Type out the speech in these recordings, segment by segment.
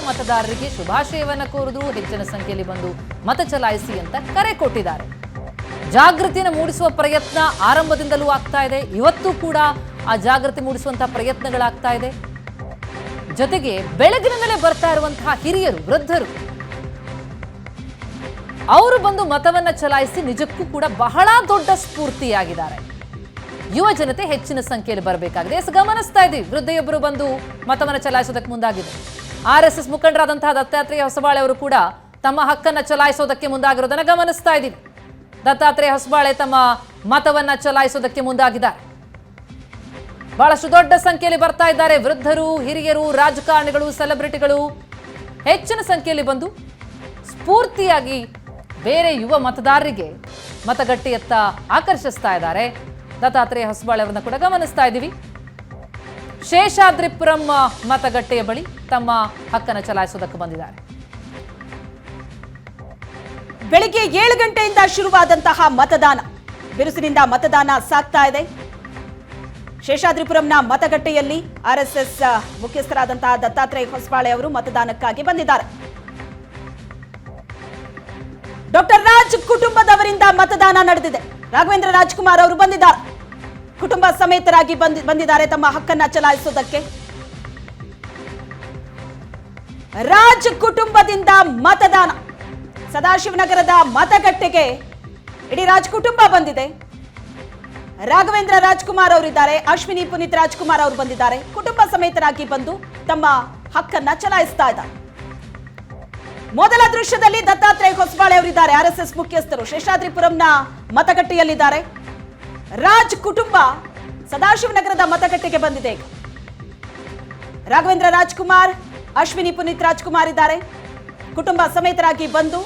ಮತದಾರರಿಗೆ ಶುಭಾಶಯವನ್ನ ಕೋರಿದ್ರು. ಹೆಚ್ಚಿನ ಸಂಖ್ಯೆಯಲ್ಲಿ ಬಂದು ಮತ ಚಲಾಯಿಸಿ ಅಂತ ಕರೆ ಕೊಟ್ಟಿದ್ದಾರೆ. ಜಾಗೃತಿಯನ್ನು ಮೂಡಿಸುವ ಪ್ರಯತ್ನ ಆರಂಭದಿಂದಲೂ ಆಗ್ತಾ ಇದೆ. ಇವತ್ತು ಕೂಡ ಆ ಜಾಗೃತಿ ಮೂಡಿಸುವಂತಹ ಪ್ರಯತ್ನಗಳಾಗ್ತಾ ಇದೆ. ಜೊತೆಗೆ ಬೆಳಗಿನಿಂದಲೇ ಬರ್ತಾ ಇರುವಂತಹ ಹಿರಿಯರು, ವೃದ್ಧರು, ಅವರು ಬಂದು ಮತವನ್ನ ಚಲಾಯಿಸಿ ನಿಜಕ್ಕೂ ಕೂಡ ಬಹಳ ದೊಡ್ಡ ಸ್ಫೂರ್ತಿಯಾಗಿದ್ದಾರೆ. ಯುವ ಜನತೆ ಹೆಚ್ಚಿನ ಸಂಖ್ಯೆಯಲ್ಲಿ ಬರಬೇಕಾಗಿದೆ. ಗಮನಿಸ್ತಾ ಇದ್ದೀವಿ, ವೃದ್ಧೆಯೊಬ್ಬರು ಬಂದು ಮತವನ್ನ ಚಲಾಯಿಸೋದಕ್ಕೆ ಮುಂದಾಗಿದೆ. RSS ಮುಖಂಡರಾದಂತಹ ದತ್ತಾತ್ರೇಯ ಹೊಸಬಾಳೆ ಅವರು ಕೂಡ ತಮ್ಮ ಹಕ್ಕನ್ನ ಚಲಾಯಿಸೋದಕ್ಕೆ ಮುಂದಾಗಿರೋದನ್ನ ಗಮನಿಸ್ತಾ ಇದ್ದೀವಿ. ದತ್ತಾತ್ರೇಯ ಹೊಸಬಾಳೆ ತಮ್ಮ ಮತವನ್ನ ಚಲಾಯಿಸೋದಕ್ಕೆ ಮುಂದಾಗಿದ್ದಾರೆ. ಬಹಳಷ್ಟು ದೊಡ್ಡ ಸಂಖ್ಯೆಯಲ್ಲಿ ಬರ್ತಾ ಇದ್ದಾರೆ. ವೃದ್ಧರು, ಹಿರಿಯರು, ರಾಜಕಾರಣಿಗಳು, ಸೆಲೆಬ್ರಿಟಿಗಳು ಹೆಚ್ಚಿನ ಸಂಖ್ಯೆಯಲ್ಲಿ ಬಂದು ಸ್ಫೂರ್ತಿಯಾಗಿ ಬೇರೆ ಯುವ ಮತದಾರರಿಗೆ ಮತಗಟ್ಟೆಯತ್ತ ಆಕರ್ಷಿಸ್ತಾ ಇದ್ದಾರೆ. ದತ್ತಾತ್ರೇಯ ಹೊಸಬಾಳೆ ಅವರನ್ನ ಕೂಡ ಗಮನಿಸ್ತಾ ಇದ್ದೀವಿ. ಶೇಷಾದ್ರಿಪುರಂ ಮತಗಟ್ಟೆಯ ಬಳಿ ತಮ್ಮ ಹಕ್ಕನ್ನು ಚಲಾಯಿಸೋದಕ್ಕೆ ಬಂದಿದ್ದಾರೆ. ಬೆಳಿಗ್ಗೆ 7 ಗಂಟೆಯಿಂದ ಶುರುವಾದಂತಹ ಮತದಾನ, ಬಿರುಸಿನಿಂದ ಮತದಾನ ಸಾಗ್ತಾ ಇದೆ. ಶೇಷಾದ್ರಿಪುರಂನ ಮತಗಟ್ಟೆಯಲ್ಲಿ RSS ಮುಖ್ಯಸ್ಥರಾದಂತಹ ದತ್ತಾತ್ರೇಯ ಹೊಸಬಾಳೆ ಅವರು ಮತದಾನಕ್ಕಾಗಿ ಬಂದಿದ್ದಾರೆ. ಡಾಕ್ಟರ್ ರಾಜ್ ಕುಟುಂಬದವರಿಂದ ಮತದಾನ ನಡೆದಿದೆ. ರಾಘವೇಂದ್ರ ರಾಜ್ಕುಮಾರ್ ಅವರು ಬಂದಿದ್ದಾರೆ. ಕುಟುಂಬ ಸಮೇತರಾಗಿ ಬಂದಿದ್ದಾರೆ ತಮ್ಮ ಹಕ್ಕನ್ನ ಚಲಾಯಿಸೋದಕ್ಕೆ. ರಾಜ್ ಕುಟುಂಬದಿಂದ ಮತದಾನ ಸದಾಶಿವನಗರದ ಮತಗಟ್ಟೆಗೆ ಇಡೀ ರಾಜ್ ಕುಟುಂಬ ಬಂದಿದೆ. ರಾಘವೇಂದ್ರ ರಾಜ್ಕುಮಾರ್ ಅವರಿದ್ದಾರೆ, ಅಶ್ವಿನಿ ಪುನೀತ್ ರಾಜ್ಕುಮಾರ್ ಅವರು ಬಂದಿದ್ದಾರೆ. ಕುಟುಂಬ ಸಮೇತರಾಗಿ ಬಂದು ತಮ್ಮ ಹಕ್ಕನ್ನ ಚಲಾಯಿಸ್ತಾ ಇದ್ದಾರೆ. ಮೊದಲ ದೃಶ್ಯದಲ್ಲಿ ದತ್ತಾತ್ರೇಯ ಹೊಸಬಾಳೆ ಅವರಿದ್ದಾರೆ, RSS ಮುಖ್ಯಸ್ಥರು ಶೇಷಾದ್ರಿಪುರಂನ ಮತಗಟ್ಟೆಯಲ್ಲಿದ್ದಾರೆ. ರಾಜ್ ಕುಟುಂಬ ಸದಾಶಿವನಗರದ ಮತಗಟ್ಟೆಗೆ ಬಂದಿದೆ. ರಾಘವೇಂದ್ರ ರಾಜ್ಕುಮಾರ್, ಅಶ್ವಿನಿ ಪುನೀತ್ ರಾಜ್ಕುಮಾರ್ ಇದ್ದಾರೆ. ಕುಟುಂಬ ಸಮೇತರಾಗಿ ಬಂದು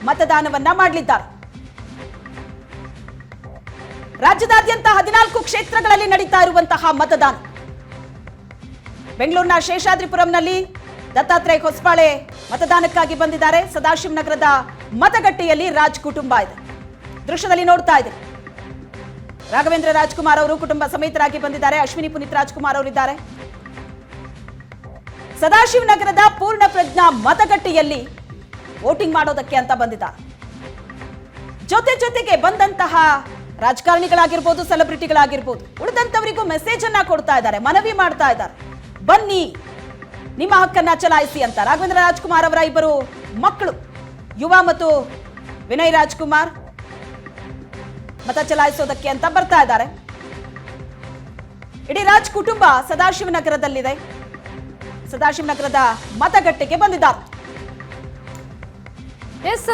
ಮತದಾನವನ್ನ ಮಾಡಲಿದ್ದಾರೆ. ರಾಜ್ಯದಾದ್ಯಂತ 14 ಕ್ಷೇತ್ರಗಳಲ್ಲಿ ನಡೀತಾ ಇರುವಂತಹ ಮತದಾನ. ಬೆಂಗಳೂರಿನ ಶೇಷಾದ್ರಿಪುರಂನಲ್ಲಿ ದತ್ತಾತ್ರೇಯ ಹೊಸಬಾಳೆ ಮತದಾನಕ್ಕಾಗಿ ಬಂದಿದ್ದಾರೆ. ಸದಾಶಿವನಗರದ ಮತಗಟ್ಟೆಯಲ್ಲಿ ರಾಜ್ ಕುಟುಂಬ ಇದೆ. ದೃಶ್ಯದಲ್ಲಿ ನೋಡ್ತಾ ಇದೆ. ರಾಘವೇಂದ್ರ ರಾಜ್ಕುಮಾರ್ ಅವರು ಕುಟುಂಬ ಸಮೇತರಾಗಿ ಬಂದಿದ್ದಾರೆ. ಅಶ್ವಿನಿ ಪುನೀತ್ ರಾಜ್ಕುಮಾರ್ ಅವರಿದ್ದಾರೆ. ಸದಾಶಿವನಗರದ ಪೂರ್ಣ ಪ್ರಜ್ಞಾ ಮತಗಟ್ಟೆಯಲ್ಲಿ ವೋಟಿಂಗ್ ಮಾಡೋದಕ್ಕೆ ಅಂತ ಬಂದಿದ್ದಾರೆ. ಜೊತೆಗೆ ಬಂದಂತಹ ರಾಜಕಾರಣಿಗಳಾಗಿರ್ಬೋದು, ಸೆಲೆಬ್ರಿಟಿಗಳಾಗಿರ್ಬೋದು, ಉಳಿದಂತವರಿಗೂ ಮೆಸೇಜ್ ಅನ್ನ ಕೊಡ್ತಾ ಇದ್ದಾರೆ, ಮನವಿ ಮಾಡ್ತಾ ಇದ್ದಾರೆ, ಬನ್ನಿ ನಿಮ್ಮ ಹಕ್ಕನ್ನ ಚಲಾಯಿಸಿ ಅಂತ. ರಾಘವೇಂದ್ರ ರಾಜ್ಕುಮಾರ್ ಅವರ ಇಬ್ಬರು ಮಕ್ಕಳು ಯುವ ಮತ್ತು ವಿನಯ್ ರಾಜ್ಕುಮಾರ್ ಮತ ಚಲಾಯಿಸೋದಕ್ಕೆ ಅಂತ ಬರ್ತಾ ಇದ್ದಾರೆ. ಇಡೀ ರಾಜ್ ಕುಟುಂಬ ಸದಾಶಿವನಗರದಲ್ಲಿದೆ. ಸದಾಶಿವನಗರದ ಮತಗಟ್ಟೆಗೆ ಬಂದಿದ್ದಾರೆ.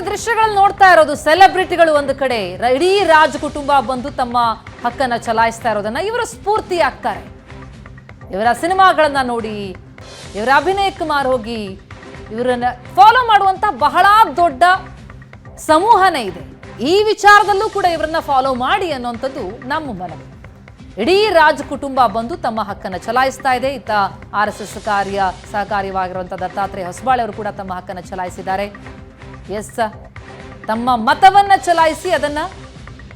ದೃಶ್ಯಗಳಲ್ಲಿ ನೋಡ್ತಾ ಇರೋದು ಸೆಲೆಬ್ರಿಟಿಗಳು ಒಂದು ಕಡೆ, ಇಡೀ ರಾಜ್ ಕುಟುಂಬ ಬಂದು ತಮ್ಮ ಹಕ್ಕನ್ನ ಚಲಾಯಿಸ್ತಾ ಇರೋದನ್ನ ಇವರು ಸ್ಫೂರ್ತಿ ಆಗ್ತಾರೆ. ಇವರ ಸಿನಿಮಾಗಳನ್ನ ನೋಡಿ, ಇವರ ಅಭಿನಯಕ್ಕೆ ಹೋಗಿ ಇವರನ್ನ ಫಾಲೋ ಮಾಡುವಂತ ಬಹಳ ದೊಡ್ಡ ಸಮೂಹನೇ ಇದೆ. ಈ ವಿಚಾರದಲ್ಲೂ ಕೂಡ ಇವರನ್ನ ಫಾಲೋ ಮಾಡಿ ಅನ್ನುವಂಥದ್ದು ನಮ್ಮ ಮನವಿ. ಇಡೀ ರಾಜ್ ಕುಟುಂಬ ಬಂದು ತಮ್ಮ ಹಕ್ಕನ್ನು ಚಲಾಯಿಸ್ತಾ ಇದೆ. ಇತ್ತ RSS ಸಹಕಾರ್ಯವಾಗಿರುವಂತಹ ದತ್ತಾತ್ರೇಯ ಹೊಸಬಾಳೆ ಅವರು ಕೂಡ ತಮ್ಮ ಹಕ್ಕನ್ನು ಚಲಾಯಿಸಿದ್ದಾರೆ. ತಮ್ಮ ಮತವನ್ನ ಚಲಾಯಿಸಿ ಅದನ್ನ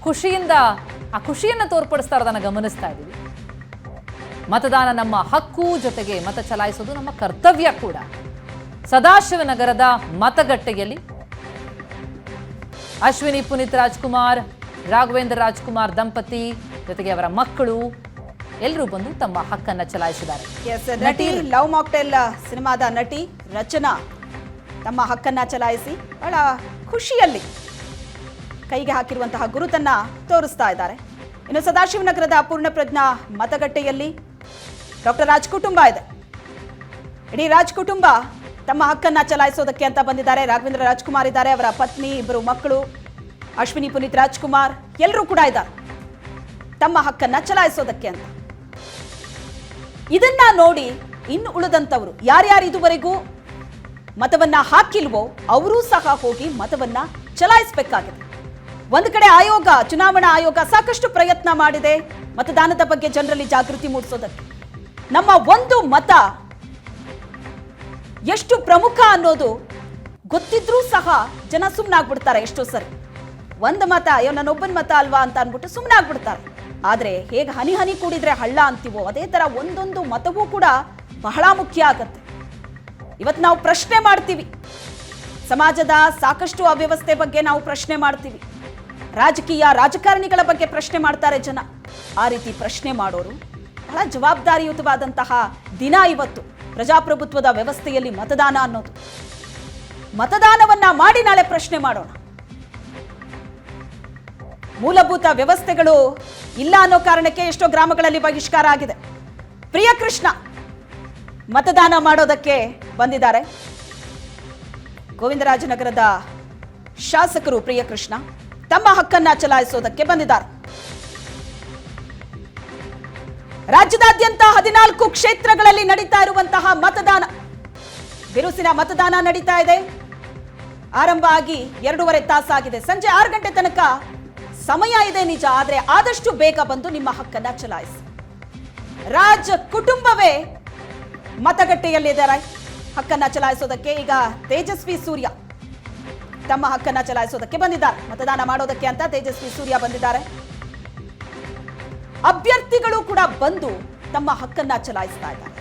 ಖುಷಿಯನ್ನ ತೋರ್ಪಡಿಸ್ತಾ ಇರೋದನ್ನ ಗಮನಿಸ್ತಾ ಇದ್ದೀವಿ. ಮತದಾನ ನಮ್ಮ ಹಕ್ಕು, ಜೊತೆಗೆ ಮತ ಚಲಾಯಿಸೋದು ನಮ್ಮ ಕರ್ತವ್ಯ ಕೂಡ. ಸದಾಶಿವನಗರದ ಮತಗಟ್ಟೆಯಲ್ಲಿ ಅಶ್ವಿನಿ ಪುನೀತ್ ರಾಜ್ಕುಮಾರ್, ರಾಘವೇಂದ್ರ ರಾಜ್ಕುಮಾರ್ ದಂಪತಿ ಜೊತೆಗೆ ಅವರ ಮಕ್ಕಳು ಎಲ್ಲರೂ ಬಂದು ತಮ್ಮ ಹಕ್ಕನ್ನ ಚಲಾಯಿಸಿದ್ದಾರೆ. ನಟಿ ಲವ್ ಮಾಕ್ಟೇಲ್ ಸಿನಿಮಾದ ನಟಿ ರಚನಾ ತಮ್ಮ ಹಕ್ಕನ್ನ ಚಲಾಯಿಸಿ ಬಹಳ ಖುಷಿಯಲ್ಲಿ ಕೈಗೆ ಹಾಕಿರುವಂತಹ ಗುರುತನ್ನ ತೋರಿಸ್ತಾ ಇದ್ದಾರೆ. ಇನ್ನು ಸದಾಶಿವನಗರದ ಪೂರ್ಣ ಪ್ರಜ್ಞಾ ಮತಗಟ್ಟೆಯಲ್ಲಿ ಡಾಕ್ಟರ್ ರಾಜ್ ಕುಟುಂಬ ಇದೆ. ಇಡೀ ರಾಜ್ ಕುಟುಂಬ ತಮ್ಮ ಹಕ್ಕನ್ನ ಚಲಾಯಿಸೋದಕ್ಕೆ ಅಂತ ಬಂದಿದ್ದಾರೆ. ರಾಘವೇಂದ್ರ ರಾಜ್ಕುಮಾರ್ ಇದ್ದಾರೆ, ಅವರ ಪತ್ನಿ, ಇಬ್ಬರು ಮಕ್ಕಳು, ಅಶ್ವಿನಿ ಪುನೀತ್ ರಾಜ್ಕುಮಾರ್ ಎಲ್ಲರೂ ಕೂಡ ಇದ್ದಾರೆ ತಮ್ಮ ಹಕ್ಕನ್ನ ಚಲಾಯಿಸೋದಕ್ಕೆ ಅಂತ. ಇದನ್ನ ನೋಡಿ ಇನ್ನು ಉಳಿದಂತವರು ಯಾರ್ಯಾರು ಇದುವರೆಗೂ ಮತವನ್ನ ಹಾಕಿಲ್ವೋ ಅವರೂ ಸಹ ಹೋಗಿ ಮತವನ್ನ ಚಲಾಯಿಸಬೇಕಾಗಿದೆ. ಒಂದು ಕಡೆ ಚುನಾವಣಾ ಆಯೋಗ ಸಾಕಷ್ಟು ಪ್ರಯತ್ನ ಮಾಡಿದೆ ಮತದಾನದ ಬಗ್ಗೆ ಜನರಲ್ಲಿ ಜಾಗೃತಿ ಮೂಡಿಸೋದಕ್ಕೆ. ನಮ್ಮ ಒಂದು ಮತ ಎಷ್ಟು ಪ್ರಮುಖ ಅನ್ನೋದು ಗೊತ್ತಿದ್ರೂ ಸಹ ಜನ ಸುಮ್ಮನಾಗ್ಬಿಡ್ತಾರೆ. ಎಷ್ಟೋ ಸರಿ ಒಂದು ಮತ ನನ್ನೊಬ್ಬನ ಮತ ಅಲ್ವಾ ಅಂತ ಅನ್ಬಿಟ್ಟು ಸುಮ್ಮನಾಗ್ಬಿಡ್ತಾರೆ. ಆದ್ರೆ ಹೇಗೆ ಹನಿ ಹನಿ ಕೂಡಿದ್ರೆ ಹಳ್ಳ ಅಂತೀವೋ ಅದೇ ತರ ಒಂದೊಂದು ಮತವೂ ಕೂಡ ಬಹಳ ಮುಖ್ಯ ಆಗತ್ತೆ. ಇವತ್ತು ನಾವು ಪ್ರಶ್ನೆ ಮಾಡ್ತೀವಿ, ಸಮಾಜದ ಸಾಕಷ್ಟು ಅವ್ಯವಸ್ಥೆ ಬಗ್ಗೆ ನಾವು ಪ್ರಶ್ನೆ ಮಾಡ್ತೀವಿ, ರಾಜಕಾರಣಿಗಳ ಬಗ್ಗೆ ಪ್ರಶ್ನೆ ಮಾಡ್ತಾರೆ ಜನ. ಆ ರೀತಿ ಪ್ರಶ್ನೆ ಮಾಡೋರು ಬಹಳ ಜವಾಬ್ದಾರಿಯುತವಾದಂತಹ ದಿನ ಇವತ್ತು. ಪ್ರಜಾಪ್ರಭುತ್ವದ ವ್ಯವಸ್ಥೆಯಲ್ಲಿ ಮತದಾನ ಅನ್ನೋದು, ಮತದಾನವನ್ನ ಮಾಡಿ ನಾಳೆ ಪ್ರಶ್ನೆ ಮಾಡೋಣ. ಮೂಲಭೂತ ವ್ಯವಸ್ಥೆಗಳು ಇಲ್ಲ ಅನ್ನೋ ಕಾರಣಕ್ಕೆ ಎಷ್ಟೋ ಗ್ರಾಮಗಳಲ್ಲಿ ಬಹಿಷ್ಕಾರ ಆಗಿದೆ. ಪ್ರಿಯಕೃಷ್ಣ ಮತದಾನ ಮಾಡೋದಕ್ಕೆ ಬಂದಿದ್ದಾರೆ. ಗೋವಿಂದರಾಜನಗರದ ಶಾಸಕರು ಪ್ರಿಯಕೃಷ್ಣ ತಮ್ಮ ಹಕ್ಕನ್ನ ಚಲಾಯಿಸೋದಕ್ಕೆ ಬಂದಿದ್ದಾರೆ. ರಾಜ್ಯದಾದ್ಯಂತ 14 ಕ್ಷೇತ್ರಗಳಲ್ಲಿ ನಡೀತಾ ಇರುವಂತಹ ಮತದಾನ, ಬಿರುಸಿನ ಮತದಾನ ನಡೀತಾ ಇದೆ. ಆರಂಭ ಆಗಿ 2.5 ತಾಸಾಗಿದೆ. ಸಂಜೆ 6 ಗಂಟೆ ತನಕ ಸಮಯ ಇದೆ ನಿಜ, ಆದ್ರೆ ಆದಷ್ಟು ಬೇಗ ಬಂದು ನಿಮ್ಮ ಹಕ್ಕನ್ನ ಚಲಾಯಿಸಿ. ರಾಜ್ ಕುಟುಂಬವೇ ಮತಗಟ್ಟೆಯಲ್ಲಿದ್ದಾರೆ ಹಕ್ಕನ್ನ ಚಲಾಯಿಸೋದಕ್ಕೆ. ಈಗ ತೇಜಸ್ವಿ ಸೂರ್ಯ ತಮ್ಮ ಹಕ್ಕನ್ನ ಚಲಾಯಿಸೋದಕ್ಕೆ ಬಂದಿದ್ದಾರೆ. ಮತದಾನ ಮಾಡೋದಕ್ಕೆ ಅಂತ ತೇಜಸ್ವಿ ಸೂರ್ಯ ಬಂದಿದ್ದಾರೆ. ಅಭ್ಯರ್ಥಿಗಳು ಕೂಡ ಬಂದು ತಮ್ಮ ಹಕ್ಕನ್ನ ಚಲಾಯಿಸ್ತಾ ಇದ್ದಾರೆ.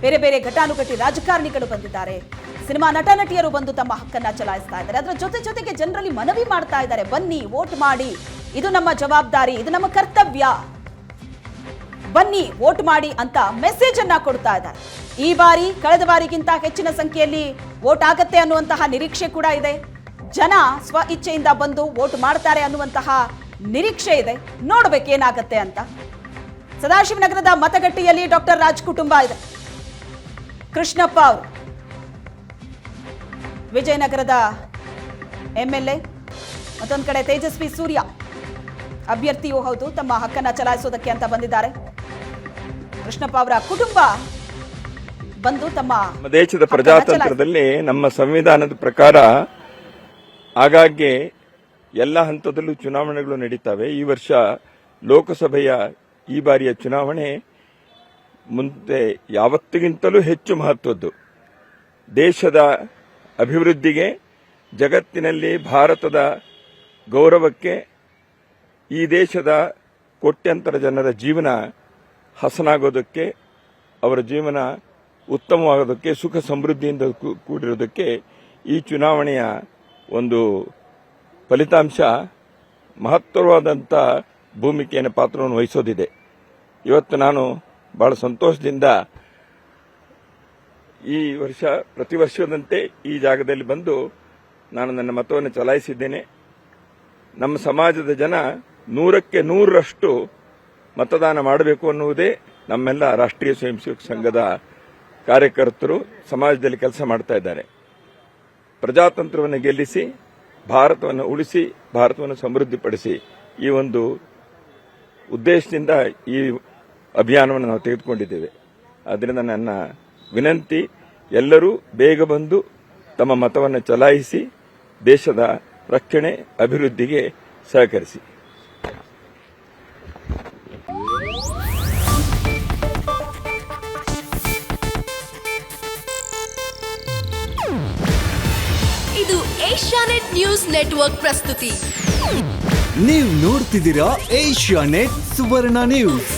ಬೇರೆ ಬೇರೆ ಘಟಾನುಘಟಿ ರಾಜಕಾರಣಿಗಳು ಬಂದಿದ್ದಾರೆ. ಸಿನಿಮಾ ನಟ ನಟಿಯರು ಬಂದು ತಮ್ಮ ಹಕ್ಕನ್ನ ಚಲಾಯಿಸ್ತಾ ಇದ್ದಾರೆ. ಅದರ ಜೊತೆಗೆ ಜನರಲ್ಲಿ ಮನವಿ ಮಾಡ್ತಾ ಇದ್ದಾರೆ, ಬನ್ನಿ ವೋಟ್ ಮಾಡಿ, ಇದು ನಮ್ಮ ಜವಾಬ್ದಾರಿ, ಇದು ನಮ್ಮ ಕರ್ತವ್ಯ, ಬನ್ನಿ ವೋಟ್ ಮಾಡಿ ಅಂತ ಮೆಸೇಜ್ ಅನ್ನ ಕೊಡ್ತಾ ಇದ್ದಾರೆ. ಈ ಬಾರಿ ಕಳೆದ ಬಾರಿಗಿಂತ ಹೆಚ್ಚಿನ ಸಂಖ್ಯೆಯಲ್ಲಿ ವೋಟ್ ಆಗತ್ತೆ ಅನ್ನುವಂತಹ ನಿರೀಕ್ಷೆ ಕೂಡ ಇದೆ. ಜನ ಸ್ವ ಇಚ್ಛೆಯಿಂದ ಬಂದು ವೋಟ್ ಮಾಡ್ತಾರೆ ಅನ್ನುವಂತಹ ನಿರೀಕ್ಷೆ ಇದೆ. ನೋಡ್ಬೇಕೇನಾಗತ್ತೆ ಅಂತ. ಸದಾಶಿವನಗರದ ಮತಗಟ್ಟೆಯಲ್ಲಿ ಡಾಕ್ಟರ್ ರಾಜ್ ಕುಟುಂಬ ಇದೆ. ಕೃಷ್ಣಪ್ಪ ಅವರು ವಿಜಯನಗರದ MLA, ಮತ್ತೊಂದು ಕಡೆ ತೇಜಸ್ವಿ ಸೂರ್ಯ ಅಭ್ಯರ್ಥಿಯೂ ಹೌದು, ತಮ್ಮ ಹಕ್ಕನ್ನ ಚಲಾಯಿಸೋದಕ್ಕೆ ಅಂತ ಬಂದಿದ್ದಾರೆ. ಕೃಷ್ಣಪ್ಪ ಅವರ ಕುಟುಂಬ ಬಂದು ತಮ್ಮ ದೇಶದ ಪ್ರಜಾತಂತ್ರದಲ್ಲಿ ನಮ್ಮ ಸಂವಿಧಾನದ ಪ್ರಕಾರ ಆಗಾಗ್ಗೆ ಎಲ್ಲ ಹಂತದಲ್ಲೂ ಚುನಾವಣೆಗಳು ನಡೀತವೆ. ಈ ವರ್ಷ ಲೋಕಸಭೆಯ ಈ ಬಾರಿಯ ಚುನಾವಣೆ ಮುಂದೆ ಯಾವತ್ತಿಗಿಂತಲೂ ಹೆಚ್ಚು ಮಹತ್ವದ್ದು. ದೇಶದ ಅಭಿವೃದ್ಧಿಗೆ, ಜಗತ್ತಿನಲ್ಲಿ ಭಾರತದ ಗೌರವಕ್ಕೆ, ಈ ದೇಶದ ಕೋಟ್ಯಂತರ ಜನರ ಜೀವನ ಹಸನಾಗೋದಕ್ಕೆ, ಅವರ ಜೀವನ ಉತ್ತಮವಾಗೋದಕ್ಕೆ, ಸುಖ ಸಮೃದ್ಧಿಯಿಂದ ಕೂಡಿರೋದಕ್ಕೆ ಈ ಚುನಾವಣೆಯ ಒಂದು ಫಲಿತಾಂಶ ಮಹತ್ತರವಾದಂಥ ಭೂಮಿಕೆಯನ್ನು ಪಾತ್ರವನ್ನು ವಹಿಸೋದಿದೆ. ಇವತ್ತು ನಾನು ಬಹಳ ಸಂತೋಷದಿಂದ ಈ ವರ್ಷ ಪ್ರತಿ ವರ್ಷದಂತೆ ಈ ಜಾಗದಲ್ಲಿ ಬಂದು ನಾನು ನನ್ನ ಮತವನ್ನು ಚಲಾಯಿಸಿದ್ದೇನೆ. ನಮ್ಮ ಸಮಾಜದ ಜನ 100ಕ್ಕೆ 100ರಷ್ಟು ಮತದಾನ ಮಾಡಬೇಕು ಅನ್ನುವುದೇ ನಮ್ಮೆಲ್ಲ ರಾಷ್ಟ್ರೀಯ ಸ್ವಯಂ ಸೇವಕ ಸಂಘದ ಕಾರ್ಯಕರ್ತರು ಸಮಾಜದಲ್ಲಿ ಕೆಲಸ ಮಾಡ್ತಾ ಇದ್ದಾರೆ. ಪ್ರಜಾತಂತ್ರವನ್ನು ಗೆಲ್ಲಿಸಿ, ಭಾರತವನ್ನು ಉಳಿಸಿ, ಭಾರತವನ್ನು ಸಮೃದ್ಧಿಪಡಿಸಿ, ಈ ಒಂದು ಉದ್ದೇಶದಿಂದ ಈ ಅಭಿಯಾನವನ್ನು ನಾವು ತೆಗೆದುಕೊಂಡಿದ್ದೇವೆ. ಆದ್ದರಿಂದ ನನ್ನ ವಿನಂತಿ, ಎಲ್ಲರೂ ಬೇಗ ಬಂದು ತಮ್ಮ ಮತವನ್ನು ಚಲಾಯಿಸಿ ದೇಶದ ರಕ್ಷಣೆ, ಅಭಿವೃದ್ಧಿಗೆ ಸಹಕರಿಸಿ. ಇದು ಏಷ್ಯಾನೆಟ್ ನ್ಯೂಸ್ ನೆಟ್ವರ್ಕ್ ಪ್ರಸ್ತುತಿ. ನೀವು ನೋಡ್ತಿದ್ದೀರಾ ಏಷ್ಯಾನೆಟ್ ಸುವರ್ಣ ನ್ಯೂಸ್.